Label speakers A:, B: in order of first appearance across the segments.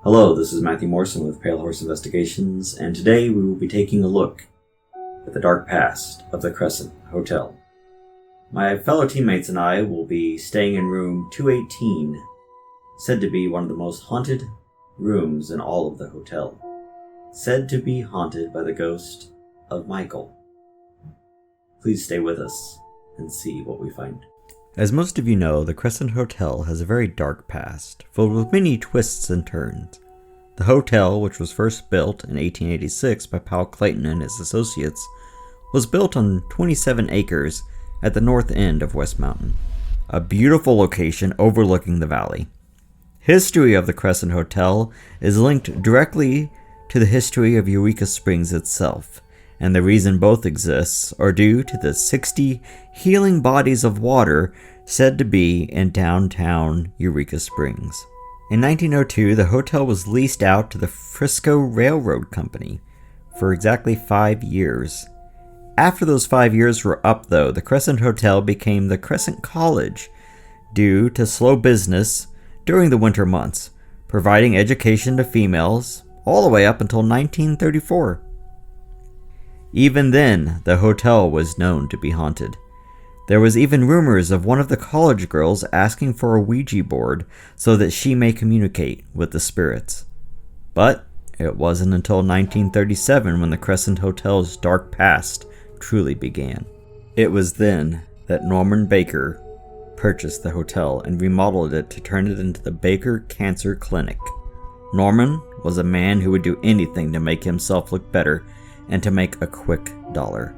A: Hello, this is Matthew Morrison with Pale Horse Investigations, and today we will be taking a look at the dark past of the Crescent Hotel. My fellow teammates and I will be staying in room 218, said to be one of the most haunted rooms in all of the hotel. Said to be haunted by the ghost of Michael. Please stay with us and see what we find. As most of you know, the Crescent Hotel has a very dark past, filled with many twists and turns. The hotel, which was first built in 1886 by Powell Clayton and his associates, was built on 27 acres at the north end of West Mountain, a beautiful location overlooking the valley. History of the Crescent Hotel is linked directly to the history of Eureka Springs itself, and the reason both exists are due to the 60 healing bodies of water said to be in downtown Eureka Springs. In 1902, the hotel was leased out to the Frisco Railroad Company for exactly 5 years. After those 5 years were up, though, the Crescent Hotel became the Crescent College due to slow business during the winter months, providing education to females all the way up until 1934. Even then, the hotel was known to be haunted. There was even rumors of one of the college girls asking for a Ouija board so that she may communicate with the spirits. But it wasn't until 1937 when the Crescent Hotel's dark past truly began. It was then that Norman Baker purchased the hotel and remodeled it to turn it into the Baker Cancer Clinic. Norman was a man who would do anything to make himself look better and to make a quick dollar,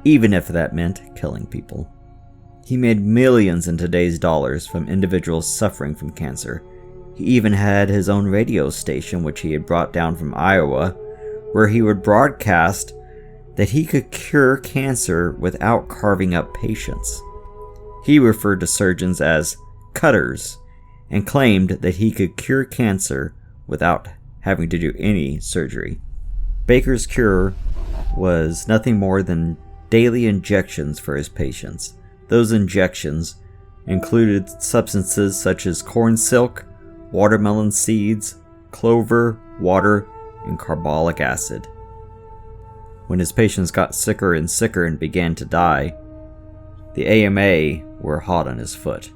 A: even if that meant killing people. He made millions in today's dollars from individuals suffering from cancer. He even had his own radio station, which he had brought down from Iowa, where he would broadcast that he could cure cancer without carving up patients. He referred to surgeons as cutters and claimed that he could cure cancer without having to do any surgery. Baker's cure was nothing more than daily injections for his patients. Those injections included substances such as corn silk, watermelon seeds, clover, water, and carbolic acid. When his patients got sicker and began to die, the AMA were hot on his foot.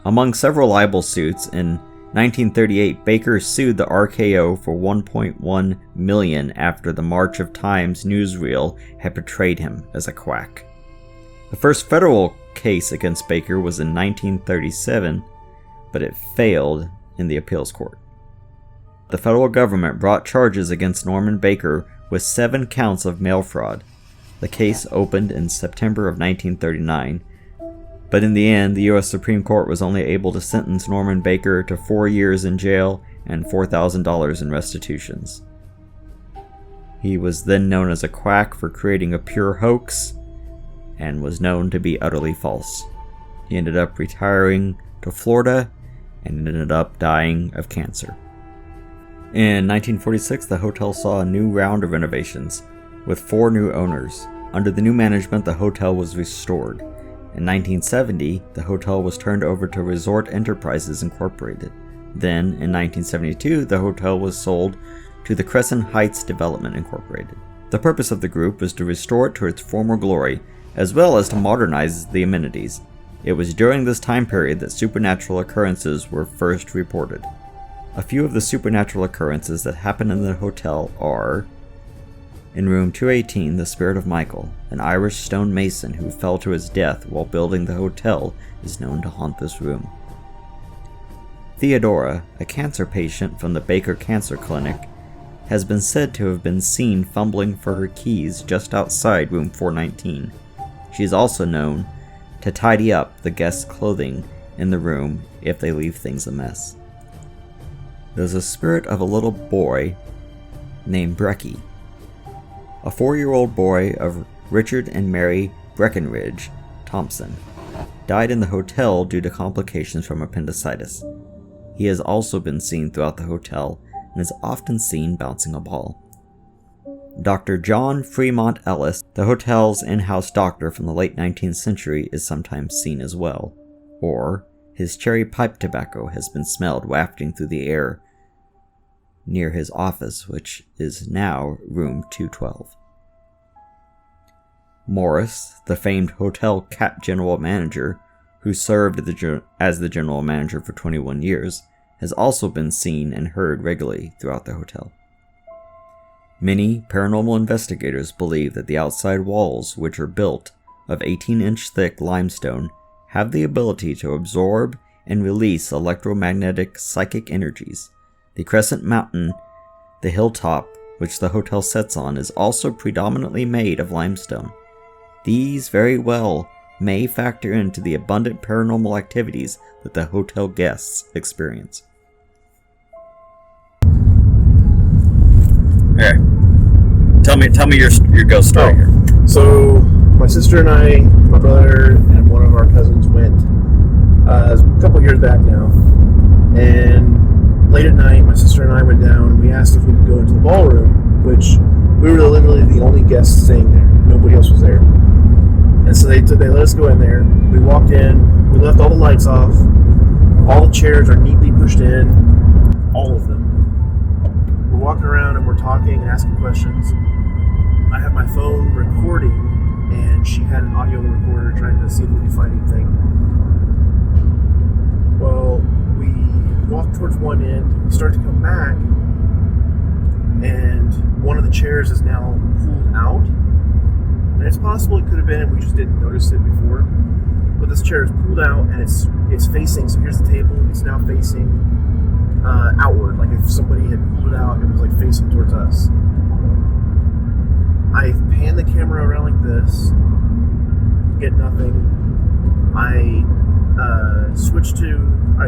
A: Among several libel suits, in 1938, Baker sued the RKO for $1.1 million after the March of Times newsreel had portrayed him as a quack. The first federal case against Baker was in 1937, but it failed in the appeals court. The federal government brought charges against Norman Baker with 7 counts of mail fraud. The case opened in September of 1939, but in the end, the U.S. Supreme Court was only able to sentence Norman Baker to 4 years in jail and $4,000 in restitutions. He was then known as a quack for creating a pure hoax and was known to be utterly false. He ended up retiring to Florida and ended up dying of cancer. In 1946, the hotel saw a new round of renovations with 4 new owners. Under the new management, the hotel was restored. In 1970, the hotel was turned over to Resort Enterprises Incorporated. Then, in 1972, the hotel was sold to the Crescent Heights Development Incorporated. The purpose of the group was to restore it to its former glory, as well as to modernize the amenities. It was during this time period that supernatural occurrences were first reported. A few of the supernatural occurrences that happened in the hotel are: in room 218, the spirit of Michael, an Irish stonemason who fell to his death while building the hotel, is known to haunt this room. Theodora, a cancer patient from the Baker Cancer Clinic, has been said to have been seen fumbling for her keys just outside room 419. She is also known to tidy up the guests' clothing in the room if they leave things a mess. There's a spirit of a little boy named Brecky. A 4-year-old boy of Richard and Mary Breckenridge Thompson died in the hotel due to complications from appendicitis. He has also been seen throughout the hotel and is often seen bouncing a ball. Dr. John Fremont Ellis, the hotel's in-house doctor from the late 19th century, is sometimes seen as well. Or his cherry pipe tobacco has been smelled wafting through the air near his office, which is now room 212. Morris, the famed hotel cat general manager, who served as the general manager for 21 years, has also been seen and heard regularly throughout the hotel. Many paranormal investigators believe that the outside walls, which are built of 18-inch thick limestone, have the ability to absorb and release electromagnetic psychic energies. The Crescent Mountain, the hilltop which the hotel sits on, is also predominantly made of limestone. These very well may factor into the abundant paranormal activities that the hotel guests experience. Okay. Tell me your ghost story here.
B: So my sister and I, my brother, and one of our cousins went a couple years back now, and late at night, my sister and I went down, and we asked if we could go into the ballroom, which we were literally the only guests staying there. Nobody else was there. And so they let us go in there. We walked in, we left all the lights off, all the chairs are neatly pushed in, all of them. We're walking around and we're talking and asking questions. I have my phone recording, and she had an audio recorder trying to see if we could find anything. Well, we walked towards one end, we start to come back, and one of the chairs is now pulled out. And it's possible it could have been, and we just didn't notice it before. But this chair is pulled out, and it's facing, so here's the table, it's now facing outward, like if somebody had pulled it out and was like facing towards us. I pan the camera around like this, get nothing. I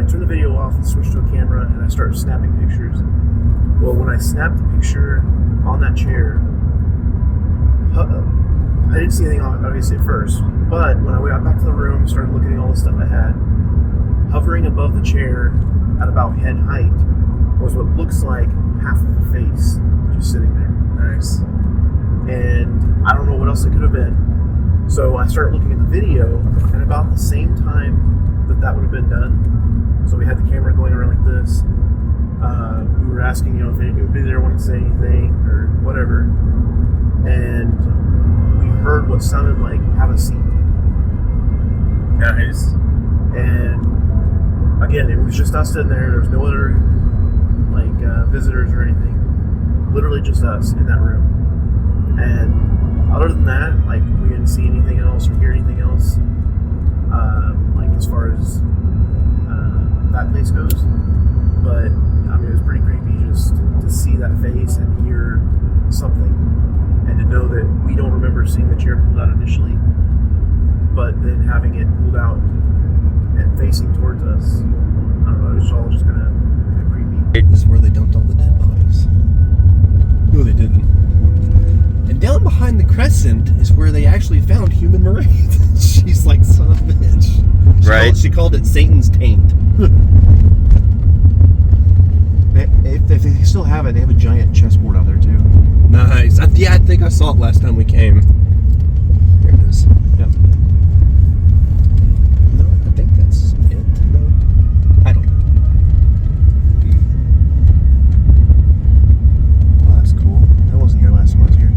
B: turn the video off and switch to a camera, and I start snapping pictures. Well, when I snapped the picture on that chair, I didn't see anything obviously at first, but when I got back to the room, started looking at all the stuff I had, hovering above the chair at about head height was what looks like half of the face just sitting there.
C: Nice.
B: And I don't know what else it could have been. So I started looking at the video, and about the same time that would have been done, so we had the camera going around like this, we were asking, if anybody there wanted to say anything or whatever, and we heard what sounded like "have a seat."
C: Nice.
B: And again, it was just us in there. There was no other visitors or anything. Literally just us in that room. And other than that, we didn't see anything else or hear anything else. As far as that place goes. But it was pretty creepy just to see that face and hear something, and to know that we don't remember seeing the chair pulled out initially, but then having it pulled out and facing towards us. I don't know, it was all just kind of creepy.
C: This is where they dumped all the dead bodies. No, they didn't. And down behind the Crescent is where they actually found human Marie. She's like, son of a bitch. She called it Satan's taint.
B: If they still have it, they have a giant chessboard out there too.
C: Nice. I think I saw it last time we came. Here it is.
B: Yep.
C: No, I think that's it. No, I don't know.
B: Well, that's cool. I wasn't here last time I was here.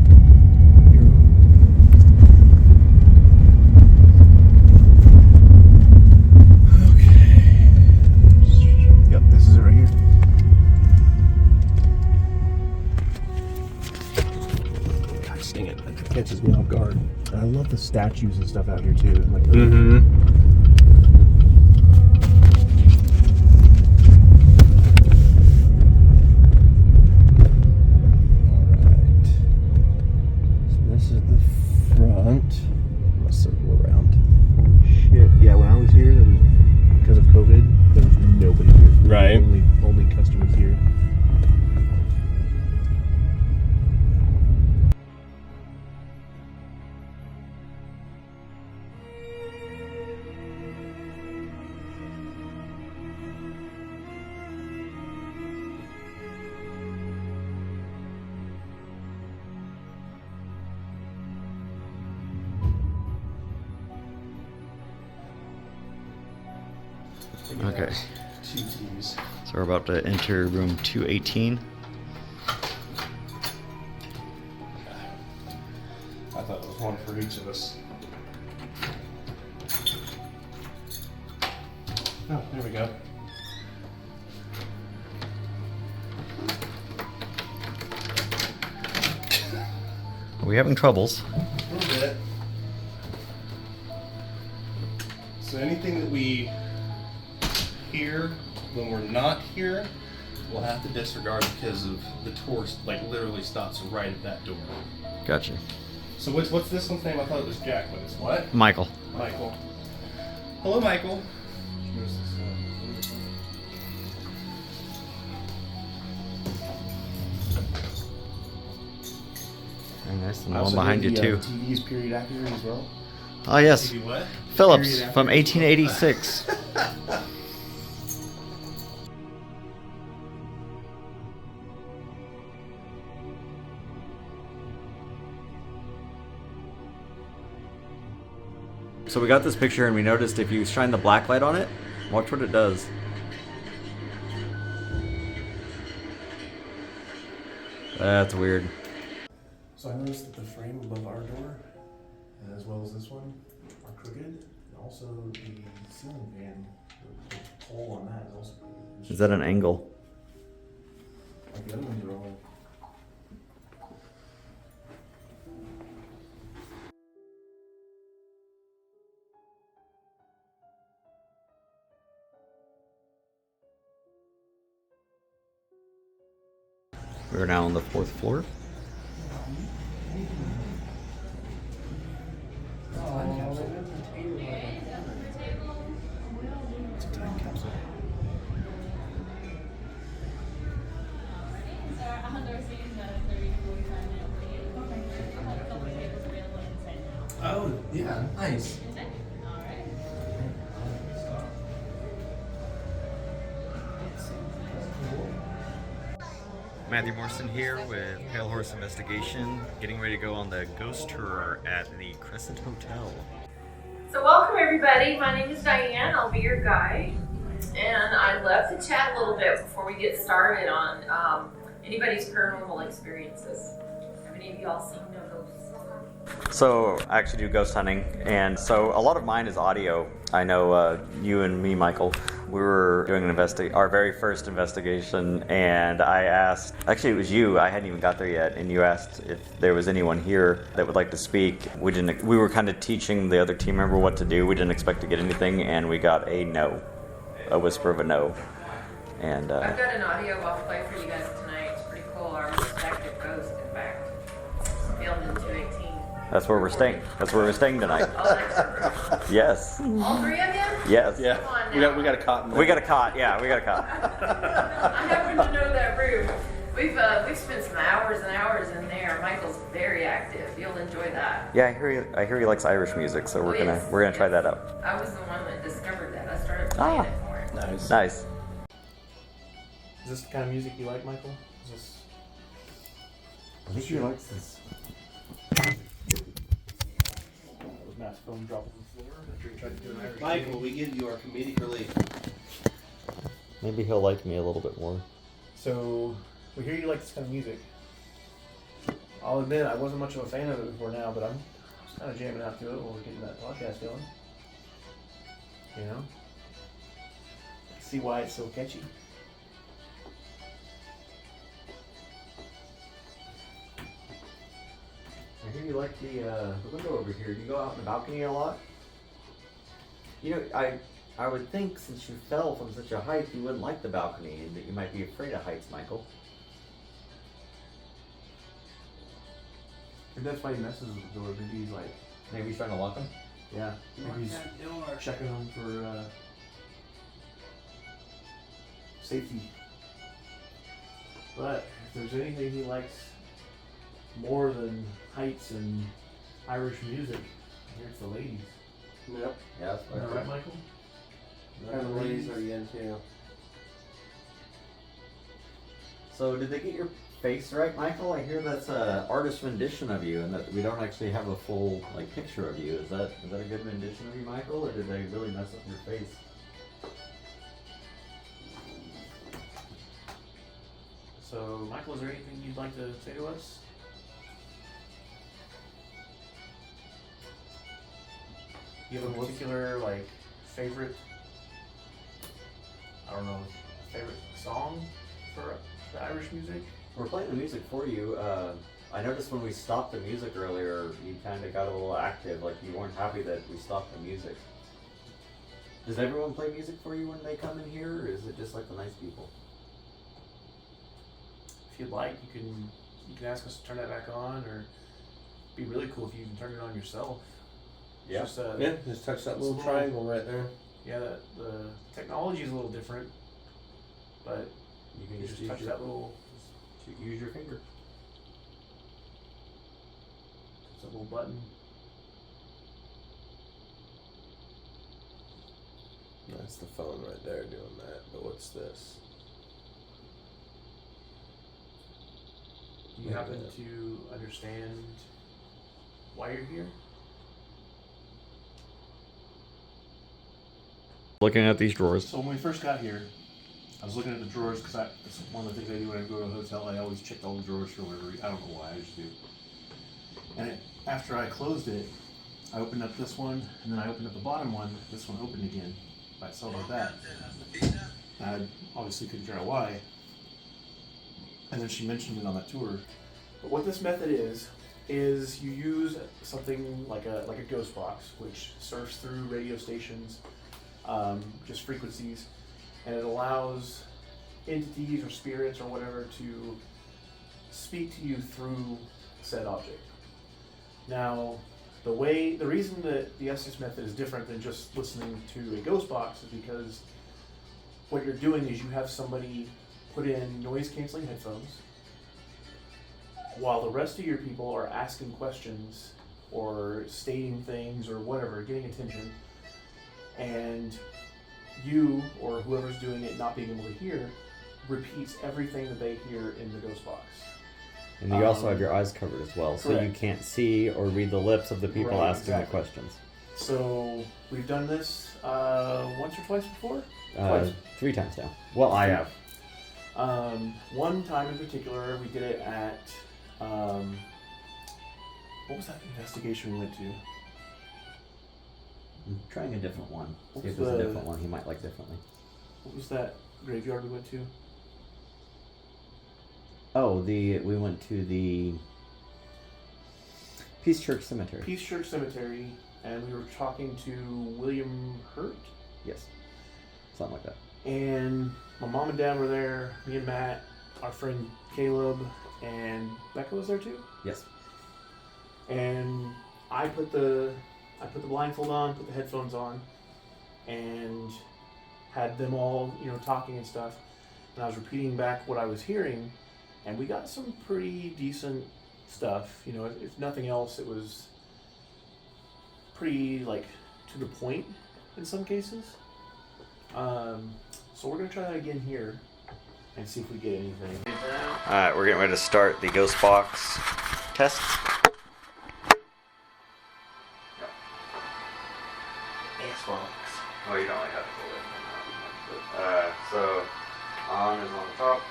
B: Catches me off guard. And I love the statues and stuff out here too.
C: Mm-hmm. Alright. So this is the front. Let's circle around.
B: Holy shit. Yeah, when I was here, there was, because of COVID, there was nobody here.
C: Right.
B: Only customers here.
A: Okay, so we're about to enter room 218.
C: One for each of us. Oh, there we go.
A: Are we having troubles?
C: A little bit. So anything that we hear when we're not here, we'll have to disregard because of the tour, like literally stops right at that door.
A: Gotcha.
C: So what's this one's name? I thought it was Jack, but it's what?
A: Michael.
C: Michael. Hello, Michael.
A: Very nice. And the one behind you too.
B: TV is period accurate as well.
A: Oh yes.
C: TV what?
A: Phillips from 1886. So we got this picture and we noticed if you shine the black light on it, watch what it does. That's weird.
B: So I noticed that the frame above our door, as well as this one, are crooked. And also the ceiling fan, the hole on that is also crooked.
A: Is that an angle?
B: Like the other ones are all.
A: We're now on the 4th floor.
B: It's a time capsule. Oh, yeah, nice.
A: Matthew Morrison here with Pale Horse Investigation, getting ready to go on the ghost tour at the Crescent Hotel.
D: So welcome everybody, my name is Diane, I'll be your guide. And I'd love to chat a little bit before we get started on anybody's paranormal experiences. Have any of y'all seen no ghosts?
A: So I actually do ghost hunting, and so a lot of mine is audio. I know you and me, Michael, we were doing our very first investigation, and I asked, actually it was you, I hadn't even got there yet, and you asked if there was anyone here that would like to speak. We were kind of teaching the other team member what to do. We didn't expect to get anything, and we got a no, a whisper of a no. And
D: I've got an audio I'll play for you guys tonight. It's pretty cool. Our suspected ghost, in fact, filmed in 218.
A: that's where we're staying. That's where we're staying tonight.
D: Oh, that's right.
A: Yes.
D: All three of you?
A: Yes.
C: Yeah.
D: Come on
C: We
D: now.
C: got a cot in there.
A: We got a cot. Yeah, we got a cot.
D: I happen to know that room. We've spent some hours and hours in there. Michael's very active. You'll enjoy that.
A: Yeah, I hear he likes Irish music, so we're gonna try that out.
D: I was the one that discovered that. I started playing it for him.
C: Nice.
A: Nice.
B: Is this the kind of music you like, Michael? Is this?
A: I think he likes this.
B: Was mass foam drop on the floor after you tried to do an Irish
C: Michael, we give you our comedic relief.
A: Maybe he'll like me a little bit more.
B: So, we hear you like this kind of music. I'll admit, I wasn't much of a fan of it before now, but I'm just kind of jamming out to it while we're getting that podcast going. You know? See why it's so catchy.
A: I hear you like the window over here. Do you go out on the balcony a lot? You know, I would think since you fell from such a height, you wouldn't like the balcony, and that you might be afraid of heights, Michael.
B: Maybe that's why he messes with the door. Maybe he's like,
A: Maybe he's trying to lock him.
B: yeah, maybe he's checking them for safety. But if there's anything he likes more than heights and Irish music, I hear it's the ladies.
C: Yep.
A: Yeah, that's
B: Am I right, Michael?
C: What kind of ladies are you into?
A: So, did they get your face right, Michael? I hear that's an artist rendition of you, and that we don't actually have a full picture of you. Is that a good rendition of you, Michael, or did they really mess up your face?
B: So, Michael, is there anything you'd like to say to us? Do you have a particular like favorite? I don't know, favorite song for the Irish music?
A: We're playing the music for you. I noticed when we stopped the music earlier, you kind of got a little active, like you weren't happy that we stopped the music. Does everyone play music for you when they come in here, or is it just like the nice people?
B: If you'd like, you can ask us to turn that back on, or it'd be really cool if you can turn it on yourself.
A: Yeah.
C: Just touch that little triangle right there.
B: Yeah, the technology is a little different, but
A: You can
B: you just touch that little
A: use your finger.
B: that little button.
C: That's the phone right there doing that. But what's this?
B: Do you happen to understand why you're here?
A: Looking at these drawers.
B: So when we first got here, I was looking at the drawers because that's one of the things I do when I go to a hotel. I always check all the drawers for whatever reason. I don't know why, I just do. And after I closed it, I opened up this one, and then I opened up the bottom one. This one opened again by itself like that. I obviously couldn't figure out why. And then she mentioned it on that tour. But what this method is you use something like a ghost box, which surfs through radio stations, just frequencies, and it allows entities or spirits or whatever to speak to you through said object. Now, the reason that the Estes method is different than just listening to a ghost box is because what you're doing is you have somebody put in noise canceling headphones while the rest of your people are asking questions or stating things or whatever, getting attention, and you or whoever's doing it not being able to hear repeats everything that they hear in the ghost box.
A: And you also have your eyes covered as well, so
B: correct.
A: you can't see or read the lips of the people
B: Right,
A: asking
B: exactly.
A: the questions.
B: So we've done this once or twice before? Twice.
A: 3 times now. Well, I have.
B: One time in particular, we did it at what was that investigation we went to?
A: I'm trying a different one. See
B: What's
A: if there's a
B: the-
A: different one he might like differently.
B: What was that graveyard we went to?
A: Oh, we went to the Peace Church Cemetery.
B: Peace Church Cemetery, and we were talking to William Hurt,
A: Yes. Something like that.
B: and my mom and dad were there, me and Matt, our friend Caleb, and Becca was there too.
A: Yes.
B: And I put the blindfold on, put the headphones on, and had them all, talking and stuff. And I was repeating back what I was hearing, and we got some pretty decent stuff. If nothing else, it was pretty to the point in some cases. So we're gonna try that again here and see if we get anything.
A: Alright, we're getting ready to start the ghost box test.
B: Xbox.
A: Oh, you don't like have to pull it. So, on is on the top.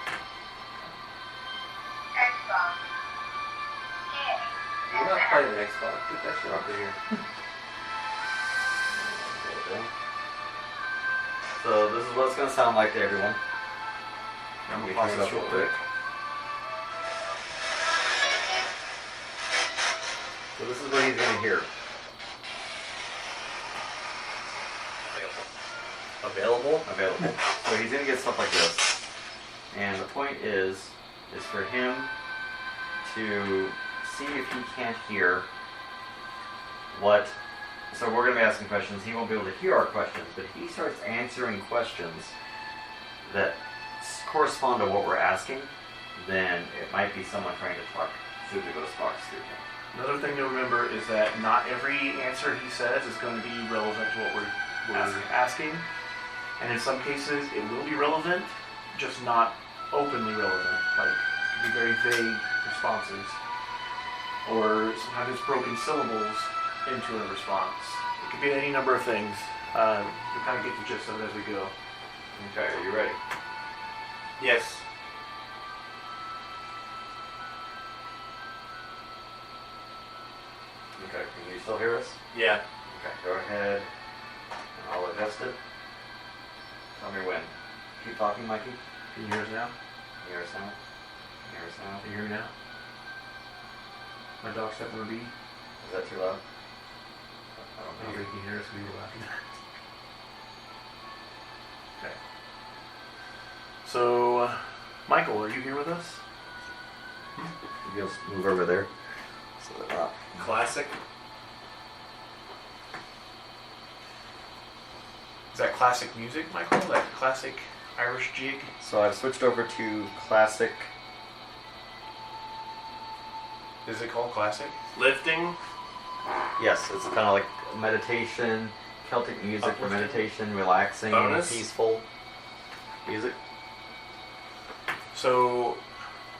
E: Xbox.
A: You're not playing the Xbox. Get that shit off of here. Okay. So, this is what it's going to sound like to everyone.
B: I'm
A: Let me
B: gonna
A: turn
B: pause
A: it up
B: this
A: real
B: real
A: quick. So, this is what he's going to hear. Available? Available. So he's gonna get stuff like this. And the point is for him to see if he can't hear what. So we're gonna be asking questions. He won't be able to hear our questions, but he starts answering questions that correspond to what we're asking, then it might be someone trying to talk through the ghost box through him.
B: Another thing to remember is that not every answer he says is going to be relevant to what we're asking. And in some cases, it will be relevant, just not openly relevant. Be very vague responses. Or sometimes it's broken syllables into a response. It could be any number of things. We kind of get the gist of it as we go.
A: Okay, are you ready?
B: Yes.
A: Okay, can you still hear us?
B: Yeah.
A: Okay, go ahead and I'll adjust it. Tell me when. Keep talking, Mikey.
B: Can you hear us now?
A: Can you hear us now? Can you hear us now?
B: Can you hear me now? My dog stepped on a bee.
A: Is that too loud? I don't
B: I don't
A: know.
B: think you can hear us. We were laughing. Okay. So, Michael, are you here with us?
A: Maybe I'll move over there. So that,
B: Classic. Is that classic music, Michael? That classic Irish jig?
A: so I've switched over to classic.
B: Is it called classic? Lifting?
A: Yes, it's kind of like meditation, Celtic music for
B: Uplifting.
A: meditation, relaxing,
B: Bonus.
A: peaceful music.
B: So,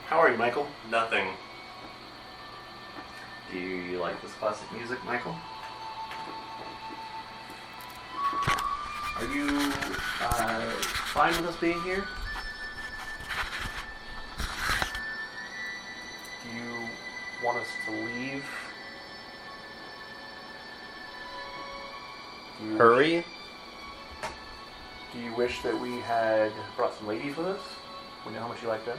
B: how are you, Michael?
C: Nothing.
A: Do you like this classic music, Michael? Are you fine with us being here?
B: Do you want us to leave?
C: Hurry.
B: Do you wish that we had brought some ladies with us? We know how much you like them.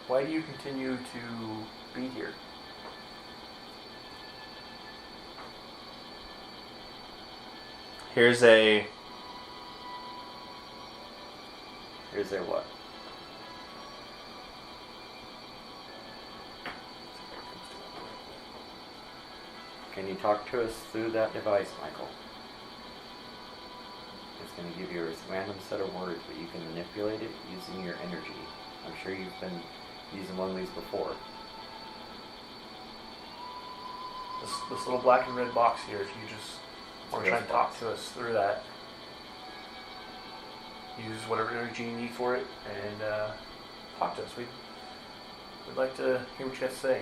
B: Why do you continue to be here?
C: Here's a
A: Here's their what? Can you talk to us through that device, Michael? It's going to give you a random set of words, but you can manipulate it using your energy. I'm sure you've been using one of these before.
B: This little black and red box here, if you just want to try and talk to us through that, use whatever energy you need for it and talk to us. We'd like to hear what you have to say.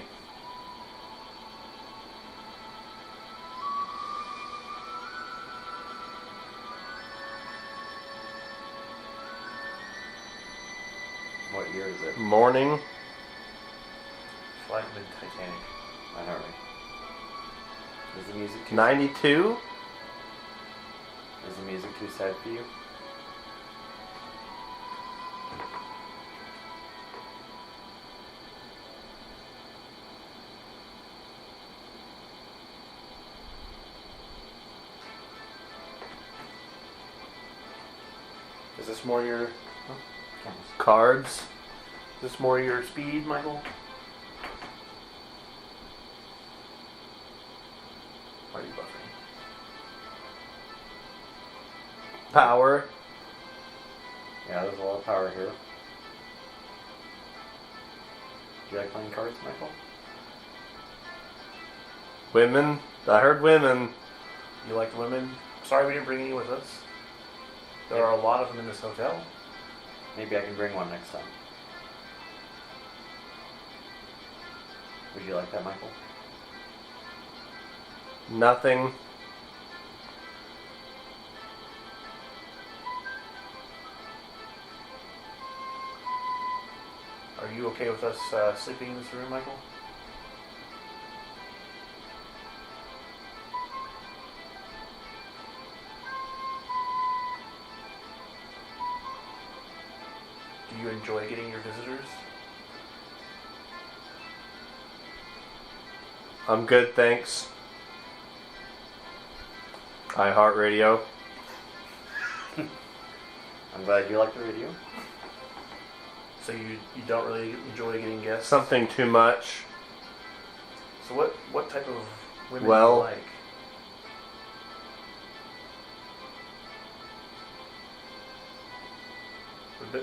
A: What year is it?
C: morning.
B: Flight mid Titanic.
A: I know, right? Is the music too
C: 92.
A: Is the music too sad for you?
B: Is this more your
C: Cards.
B: Is this more your speed, Michael? Why are you buffering?
C: Power.
A: Yeah, there's a lot of power here. Do you like playing cards, Michael?
C: Women. I heard women.
B: You like the women? Sorry we didn't bring any with us. There are a lot of them in this hotel.
A: Maybe I can bring one next time. Would you like that, Michael?
C: Nothing.
B: Are you okay with us sleeping in this room, Michael? Do you enjoy getting your visitors?
C: I'm good, thanks. iHeartRadio.
A: I'm glad you like the radio.
B: So you don't really enjoy getting guests?
C: Something too much.
B: So what type of women
C: Well-
B: do you like?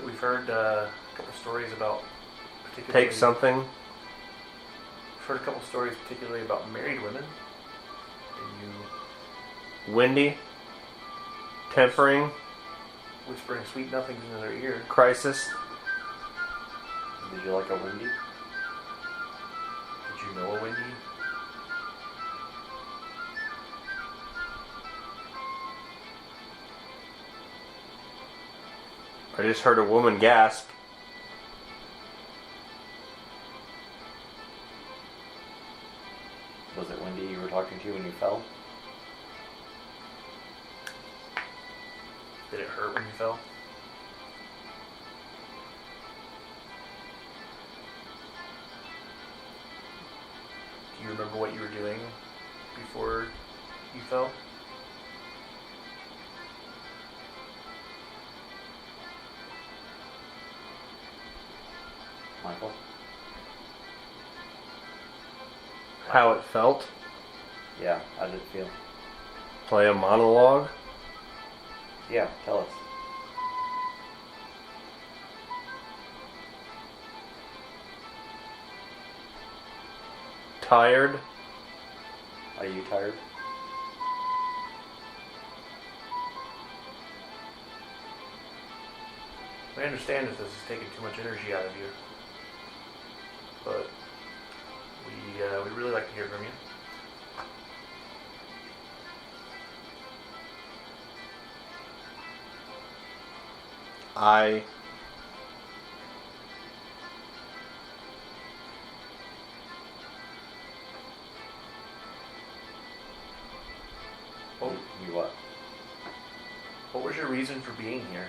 B: We've heard a couple stories about particularly...
C: Take something.
B: We've heard a couple stories particularly about married women. And you
C: Windy. Tempering.
B: whispering sweet nothings into their ear.
C: Crisis.
A: Did you like a Wendy?
B: Did you know a Wendy?
C: I just heard a woman gasp.
A: Was it Wendy you were talking to when you fell?
B: Did it hurt when you fell? Do you remember what you were doing before you fell?
A: Michael?
C: How it felt?
A: Yeah, how did it feel?
C: Play a monologue?
A: Yeah, tell us.
C: Tired?
A: Are you tired?
B: I understand if this is taking too much energy out of you, but we'd really like to hear from you.
C: I
B: What,
A: You what?
B: what was your reason for being here?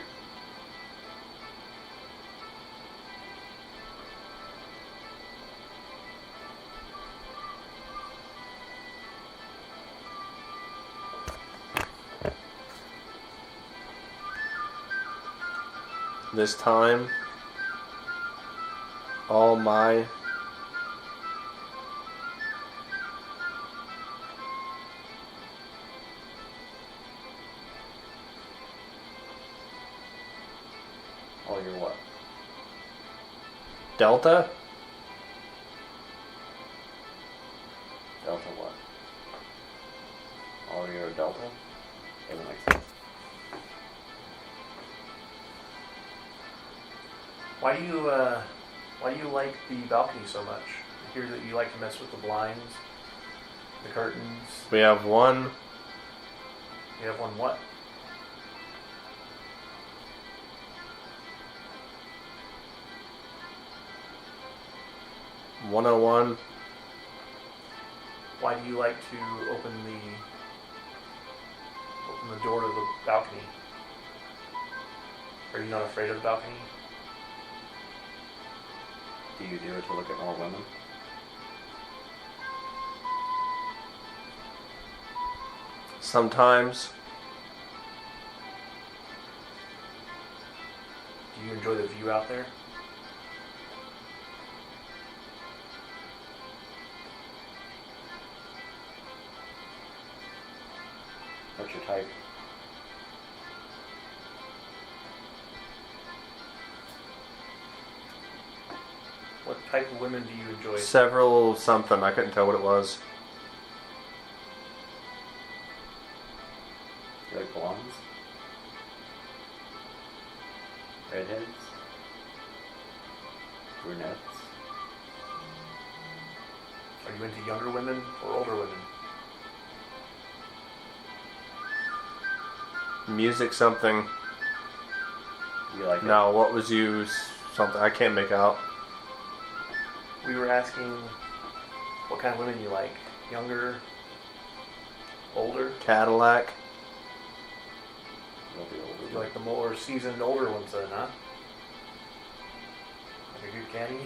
C: this time all my
A: All your what?
C: Delta?
A: Delta what? All your Delta? Doesn't make sense.
B: Why do you like the balcony so much? I hear that you like to mess with the blinds, the curtains.
C: We have one.
B: You have one what?
C: "101."
B: Why do you like to open the door to the balcony? Are you not afraid of the balcony?
A: Do you do it to look at more women?
C: Sometimes.
B: Do you enjoy the view out there?
A: What's your type?
B: What type of women do you enjoy?
C: Several something. I couldn't tell what it was.
A: Do you like blondes? Redheads? Brunettes?
B: Are you into younger women or older women?
C: Music something.
A: You like
C: No, what was you something? I can't make out.
B: We were asking what kind of women you like. Younger? Older?
C: Cadillac.
A: it? You'll be older.
B: You like the more seasoned older ones then, huh? Like a good candy?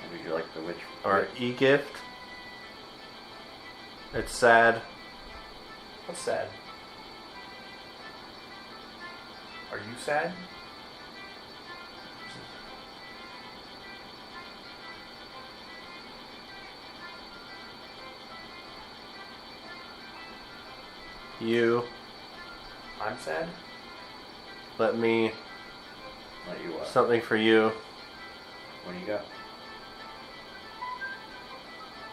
A: And would you like the witch?
C: Or e-gift. It's sad.
B: What's sad? Are you sad?
C: You
B: I'm sad?
C: let me
A: Let you what?
C: something for you.
A: What do you got?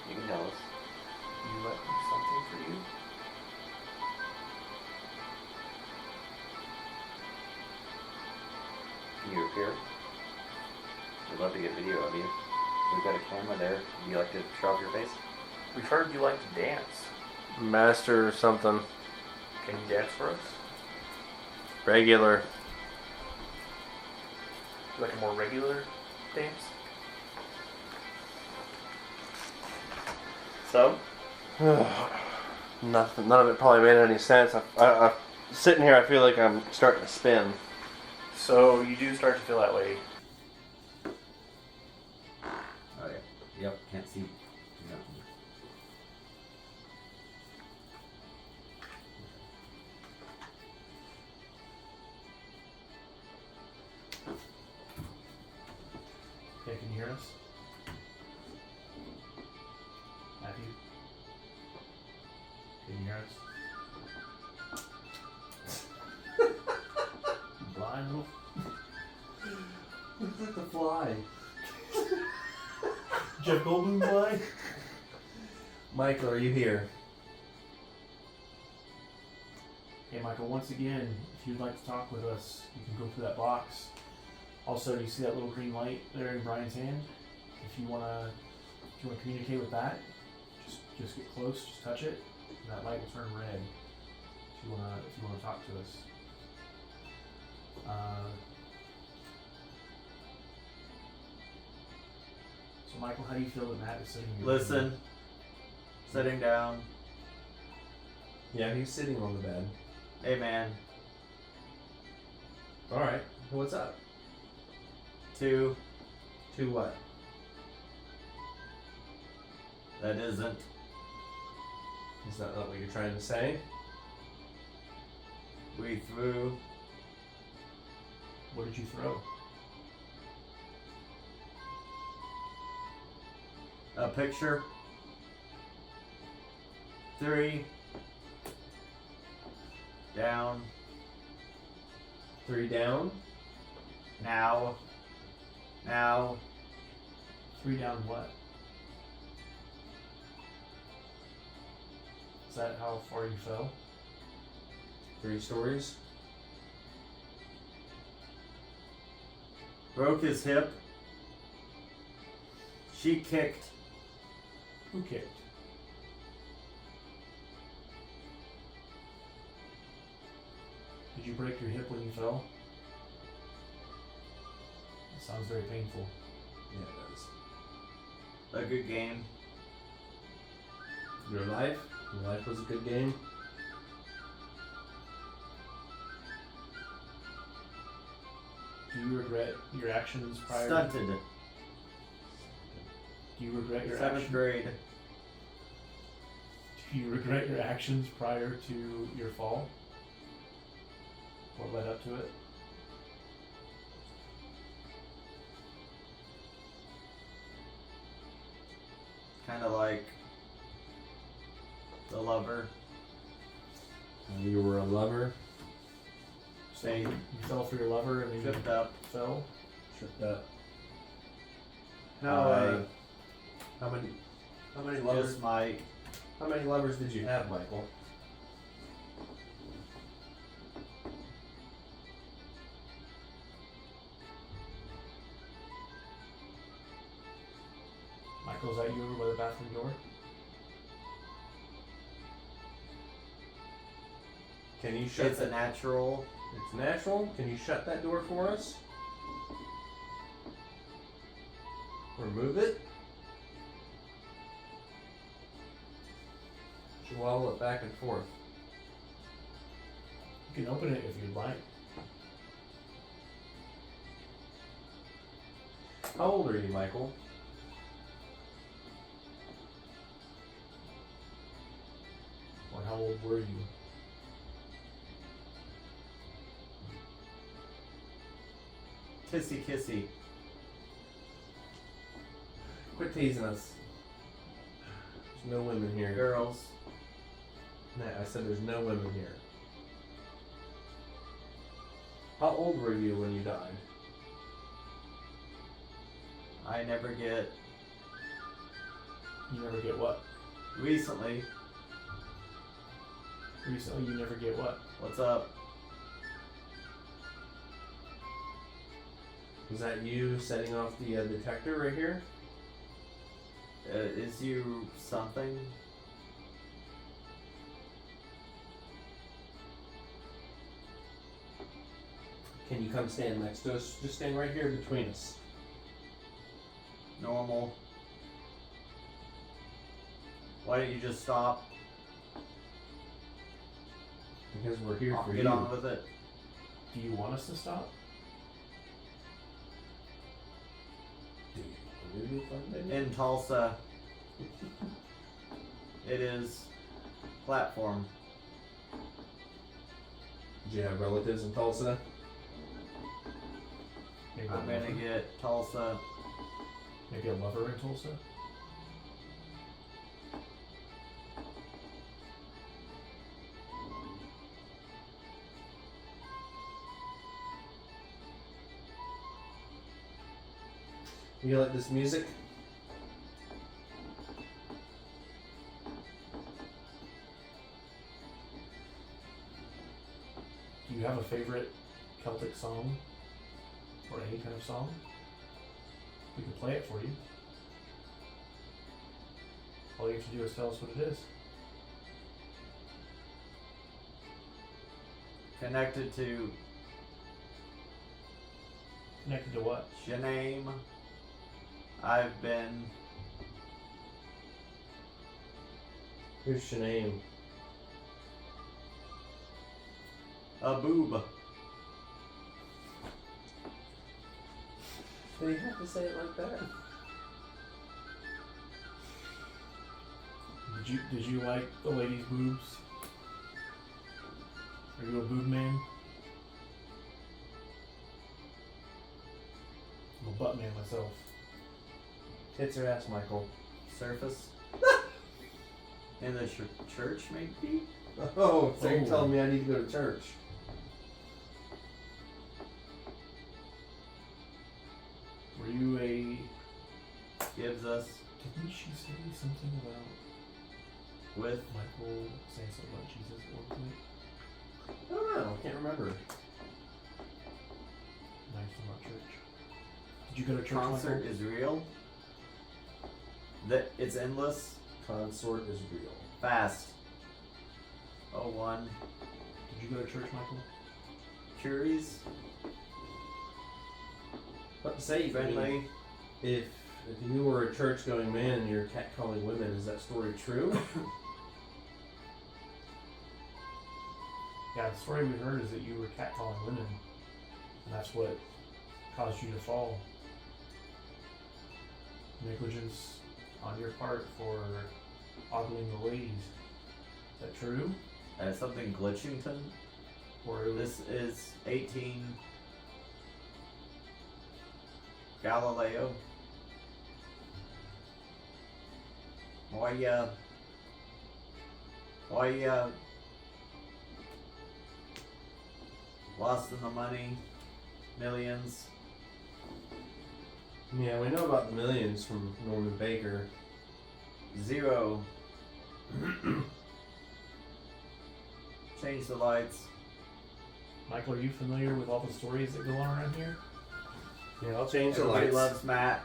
A: You can tell us.
B: You let me something for you?
A: Can you appear? We'd love to get video of you. We've got a camera there. Would you like to show off your face?
B: We've heard you like to dance.
C: Master something.
B: Can you dance for us?
C: Regular.
B: like a more regular dance. So?
C: Nothing. None of it probably made any sense. I sitting here, I feel like I'm starting to spin.
B: So you do start to feel that way.
A: Oh yeah. Yep. Can't see. Nothing.
B: Okay, can you hear us? Matthew? Can you hear us? Blind wolf?
C: Look at the fly.
B: Jeff Goldblum fly?
C: Michael, are you here?
B: Hey Michael, once again, if you'd like to talk with us, you can go through that box. Also, do you see that little green light there in Brian's hand? If you wanna communicate with that, just get close, just touch it, and that light will turn red. If you wanna talk to us. So Michael, how do you feel that Matt is sitting here?
A: Listen. Sitting down.
C: Yeah, he's sitting on the bed.
A: Hey man.
C: Alright, what's up?
A: Two.
C: To what?
A: That isn't.
C: Is that not what you're trying to say?
A: We threw.
B: What did you throw?
A: A picture. 3. Down.
C: 3 down?
A: Now.
B: 3 down what? Is that how far you fell?
C: 3 stories?
A: Broke his hip. She kicked.
B: Who kicked? Did you break your hip when you fell? It sounds very painful.
C: Yeah, it does.
A: A good game.
C: Your life? Your life was a good game?
B: Do you regret your actions prior?
A: Stunted.
B: Do you regret your
A: 7th
B: actions?
A: grade.
B: Do you regret your actions prior to your fall? What led up to it?
A: Kind of like the lover.
C: You were a lover?
B: So you fell for your lover and then you
A: Tripped up.
B: fell?
C: Tripped up.
A: I
C: How many lovers?
A: just might.
C: How many lovers did you have, Michael?
B: Michael, is that you over by the bathroom door?
C: Can you shut
A: It's a natural.
C: It's natural. Can you shut that door for us? Or move it? Should wobble it back and forth.
B: You can open it if you'd like.
C: How old are you, Michael?
B: Or how old were you?
A: Kissy kissy.
C: Quit teasing us. There's no women here.
A: Girls.
C: Nah, I said there's no women here. How old were you when you died?
A: I never get.
B: You never get what?
A: Recently.
B: Recently, you never get what?
A: What's up?
C: Was that you setting off the detector right here?
A: Is you something?
C: Can you come stand next to us? Just stand right here between us.
A: Normal. Why don't you just stop?
C: Because we're here for
A: Get
C: you.
A: on with it.
B: Do you want us to stop?
A: In Tulsa, it is platform.
C: Do you have relatives in Tulsa?
B: Maybe
A: I'm gonna get Tulsa.
B: maybe a lover in Tulsa?
C: You like this music?
B: Do you have a favorite Celtic song? Or any kind of song? We can play it for you. All you have to do is tell us what it is.
A: Connected to
B: Connected to what?
A: your name. I've been.
C: Who's your name?
A: A boob.
C: Did you have to say it like that?
B: Did you like the lady's boobs? Are you a boob man? I'm a butt man myself.
C: Tits or ass, Michael?
A: Surface. In the church, maybe?
C: Oh, so you're
B: Oh.
C: telling me I need to go to church?
B: Were you a...
A: Gives us
B: Didn't she say something about
A: with
B: Michael saying something about Jesus at one point?
C: I don't know. I can't remember.
B: Nice about church. Did you go to church,
A: concert
B: Michael?
A: is real. That it's endless.
C: Consort is real.
A: Fast. Oh, one.
B: Did you go to church, Michael?
A: Curies.
C: What to say,
A: Friendly.
C: If you were a church-going man and you're catcalling women, is that story true?
B: Yeah, the story we heard is that you were catcalling women, and that's what caused you to fall. Negligence on your part for ogling the ladies. Is that true?
A: Something Glitchington.
B: Or it was,
A: This is 18 Galileo. Why lost in the money, millions.
C: Yeah, we know about the millions from Norman Baker.
A: Zero. Change the lights.
B: Michael, are you familiar with all the stories that go on around here?
C: Yeah, I'll change the
A: Everybody
C: lights.
A: loves Matt.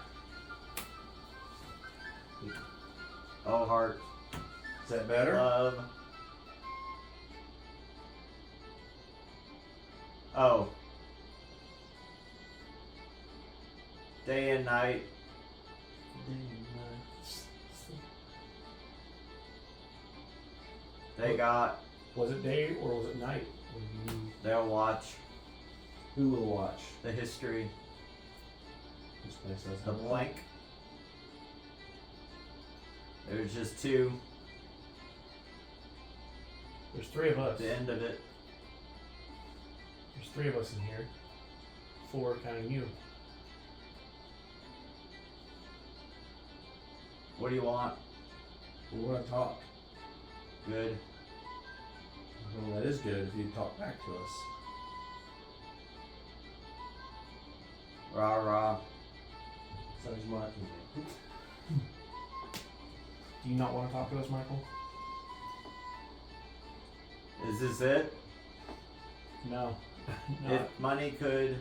A: Oh, heart.
C: Is that better?
A: Love. Oh. Day and night. They got.
B: Was it day or was it night when you...
A: They'll watch
C: Who will watch?
A: the history.
C: This place has
A: The blank. There's just two.
B: There's three of us.
A: At the end of it.
B: There's three of us in here. Four counting you.
A: What do you want?
C: We want to talk.
A: Good.
C: Well, that is good if you talk back to us.
A: Rah rah.
C: So he's mocking me.
B: Do you not want to talk to us, Michael?
A: Is this it?
B: No. No.
A: If money could.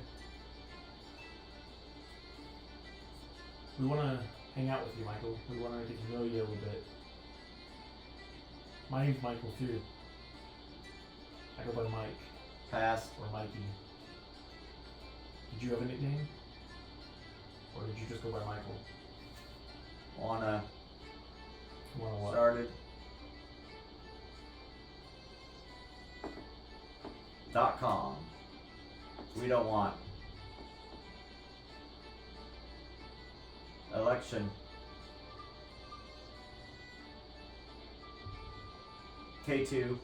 B: We want to hang out with you, Michael. We want to get to know you a little bit. My name's Michael, too. I go by Mike,
A: Pass.
B: or Mikey.
E: Did you have a nickname? Or did you just go by Michael?
A: Wanna
E: Wanna what?
A: started? .com. We don't want election. K2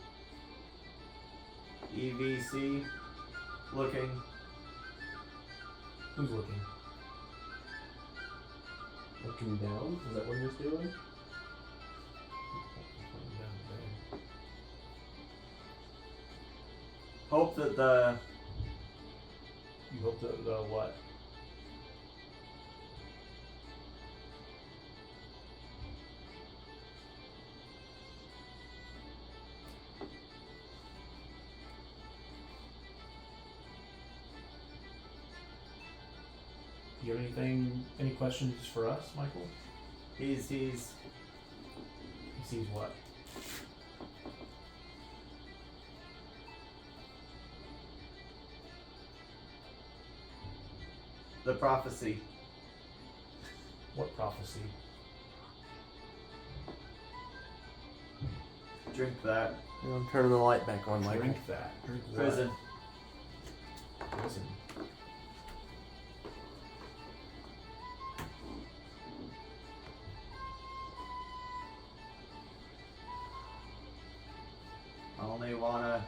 A: EVC looking.
E: Who's looking?
C: Looking down? Is that what he's doing?
A: Hope that the
E: You hope the what? Do you have any questions for us, Michael?
A: he's
E: He sees what?
A: the prophecy.
E: What prophecy?
A: Drink that.
C: I'm turning the light back on, Michael.
E: Drink that. Drink what?
A: Prison.
E: Prison.
A: Only wanna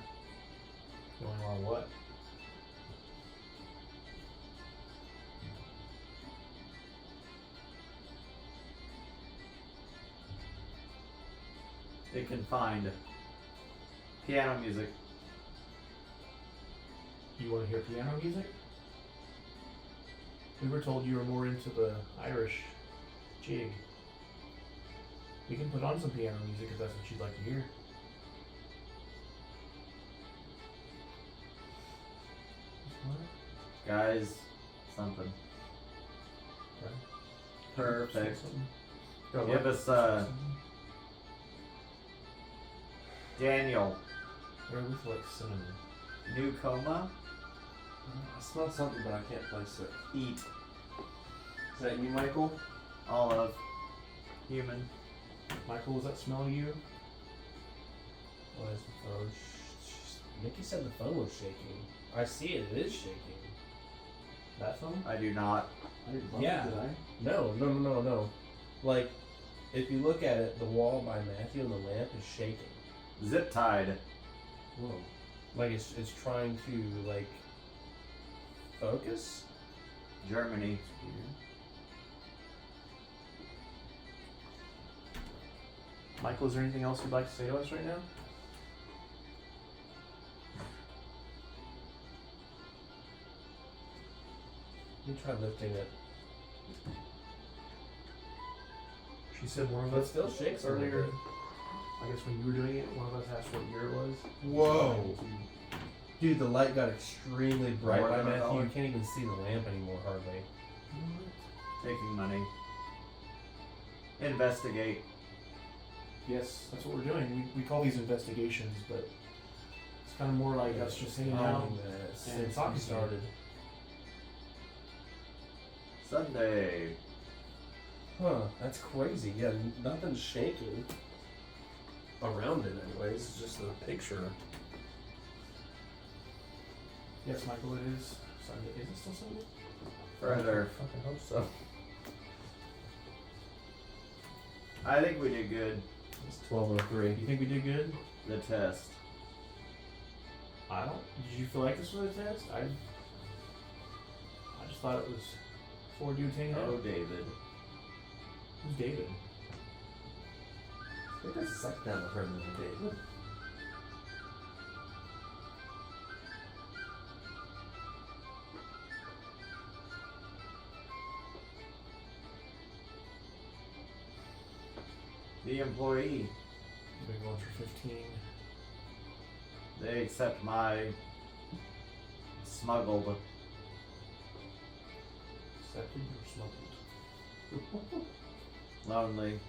E: Going on what?
A: they can find piano music.
E: You want to hear piano music? We were told you were more into the Irish jig. We can put on some piano music if that's what you'd like to hear.
A: Guys, something.
E: Okay.
A: Perfect.
E: Something.
A: Give us Daniel.
E: Or with like cinnamon.
A: New coma.
C: I smell something, but I can't place it.
A: Eat.
C: Is that you, Michael?
A: Olive. Human.
E: Michael, was that smell you?
C: Why is the phone? Nikki said the phone was shaking. I see it. It is shaking.
E: That phone?
A: I do not.
C: I didn't
B: bump
C: yeah.
B: it, did I?
C: No. Like, if you look at it, the wall by Matthew and the lamp is shaking.
A: Zip tied.
C: Whoa. Like it's trying to like focus.
A: Germany.
E: Michael, is there anything else you'd like to say to us right now?
C: Let me try lifting it.
E: She said one of
C: It
E: us
C: still shakes a little
E: earlier.
C: bit.
E: I guess when you were doing it, one of us asked what year it was.
C: Whoa. Dude, the light got extremely bright
A: More
C: by
A: than a
C: Matthew.
A: dollar?
C: You can't even see the lamp anymore, hardly.
A: Taking money. Investigate.
E: Yes, that's what we're doing. We call these investigations, but it's kind of more like us just hanging out.
C: Since
E: talking
C: we
E: to you.
C: started.
A: Sunday.
C: Huh, that's crazy. Yeah, nothing's shaking around it anyways. It's just a picture.
E: Yes, Michael, it is Sunday. Is it still Sunday?
A: Further.
C: I fucking hope so.
A: I think we did good.
C: It's 12:03.
E: You think we did good?
A: The test.
E: I don't. Did you feel like this was a test? I just thought it was four dudes hanging out.
A: Oh, David.
E: Who's David?
C: I think that's the second time I've heard of the David.
A: The employee.
E: You've been going for 15.
A: They accept my smuggled.
E: Accepted or smuggled?
A: Lonely.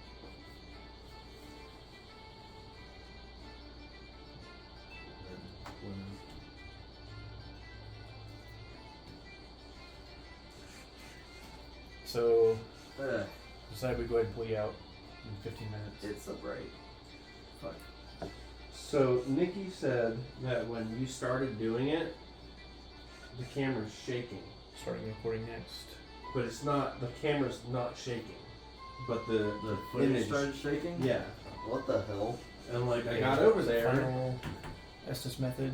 E: So
A: Ugh,
E: decide we go ahead and pull you out in 15 minutes.
A: it's so bright. Fuck.
C: So Nikki said that when you started doing it, the camera's shaking.
E: Starting recording next.
C: But it's not, the camera's not shaking. But the
A: footage
C: image
A: started shaking?
C: Yeah.
A: What the hell?
C: And like I got over there.
E: Final Estes method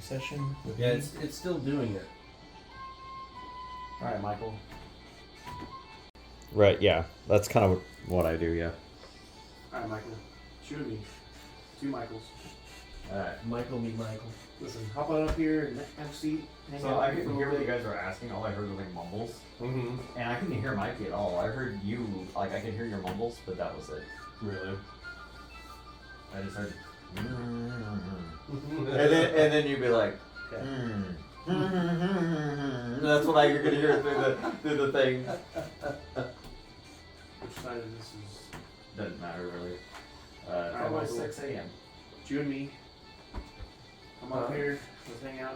E: session. With
C: Yeah,
E: me.
C: it's still doing it.
E: All right, Michael.
A: Right, yeah. That's kind of what I do, yeah.
E: All right, Michael. Shoot me. 2 Michaels.
C: Alright, Michael meet Michael.
E: Listen, hop on up here, have a seat. Hang
A: So
E: out
A: I
E: for a
A: couldn't
E: little
A: hear what you
E: bit.
A: guys were asking. All I heard was like mumbles.
C: Mm-hmm.
A: And I couldn't hear Mikey at all. I heard you, like I could hear your mumbles, but that was it.
C: Really?
A: I just heard.
C: and
A: And then you'd be like, That's what I could hear through the thing.
E: Which side of this is?
A: Doesn't matter really.
E: Alright,
A: Almost
E: Michael.
A: 6 a.m.
E: It's you and me. Come up here. Let's hang out.